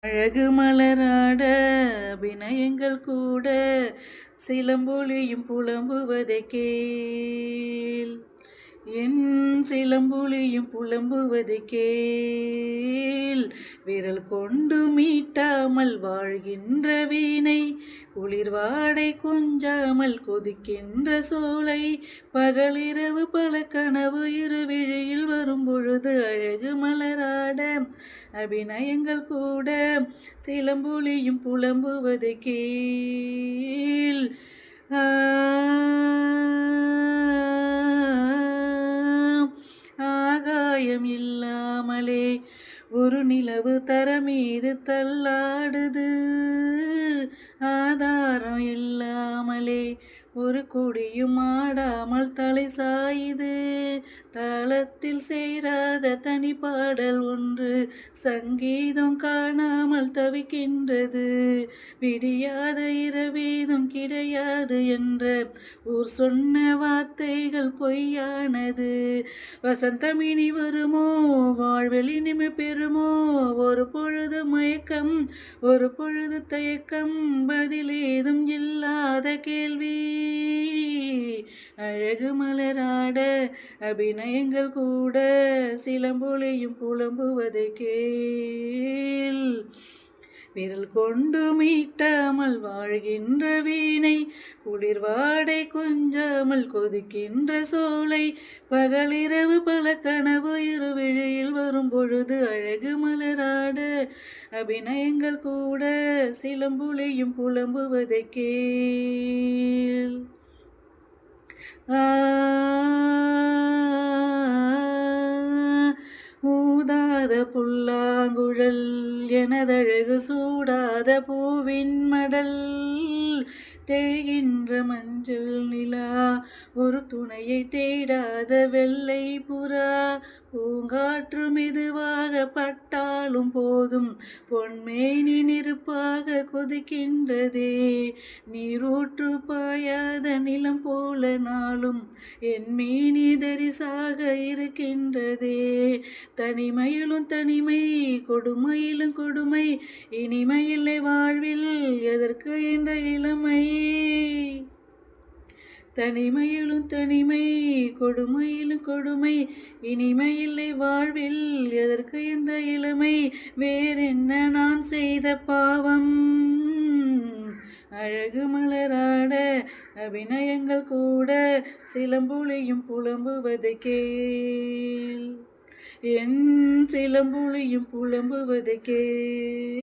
அழகு மலராட அபிநயங்கள் கூட சிலம்பொலியும் புலம்புவதை கேள். என் சிலம்பொலியும் புலம்புவதை கேள். விரல் கொண்டு மீட்டாமல் வாழ்கின்ற வீணை, குளிர்வாடை கொஞ்சாமல் கொதிக்கின்ற சோலை, பகலிரவு பல கனவு இருவிழியில் வரும் பொழுது அழகு மலராட அபிநயங்கள் கூட சிலம்பொலியும் புலம்புவதை கேள். ஆகாயம் இல்லாமலே ஒரு நிலவு தர மீது தள்ளாடுது. ஆதாரம் இல்லாமலே ஒரு கொடியும் ஆடாமல் தலை சாயுது. தாளத்தில் சேராத தனி பாடல் ஒன்று சங்கீதம் காணாமல் தவிக்கின்றது. விடியாத இரவேதும் கிடையாது என்ற ஊர் சொன்ன வார்த்தைகள் பொய்யானது. வசந்தமினி வருமோ, வாழ்வெளி இனிமை பெறுமோ, ஒரு பொழுது மயக்கம் ஒரு பொழுது தயக்கம், பதில் ஏதும் இல்லாத கேள்வி. அழகு மலராட அபிநயங்கள் கூட சிலம்பொலியும் புலம்புவதை கேள். விரல் கொண்டு மீட்டாமல் வாழ்கின்ற வீணை, குளிர்வாடை கொஞ்சாமல் கொதிக்கின்ற சோலை, பகலிரவு பல கனவு இருவிழியில் வரும் பொழுது அழகு மலராட அபிநயங்கள் கூட சிலம்பொலியும் புலம்புவதை கேள். ஊதாத புல்லாங்குழல் எனதழகு சூடாத பூவின் மடல், தேய்கின்ற மஞ்சள் நிலா ஒரு துணையை தேடாத வெள்ளை புறா, பூங்காற்று மெதுவாக பட்டாலும் போதும் பொன்மேனி நெருப்பாக கொதிக்கின்றதே. நீரூற்று பாயாத நிலம் போல நாளும் என் மேனி தரிசாக இருக்கின்றதே. தனிமையிலும் தனிமை, கொடுமையிலும் கொடுமை, இனிமையில்லை வாழ்வில் எதற்கு இந்த இளமை. தனிமையிலும் தனிமை, கொடுமையிலும் கொடுமை, இனிமையில்லை வாழ்வில் எதற்கு இந்த இளமை. வேறென்ன நான் செய்த பாவம். அழகு மலராட அபிநயங்கள் கூட சிலம்பொலியும் புலம்புவதை கேள். என் சிலம்பொலியும் புலம்புவதை கேள்.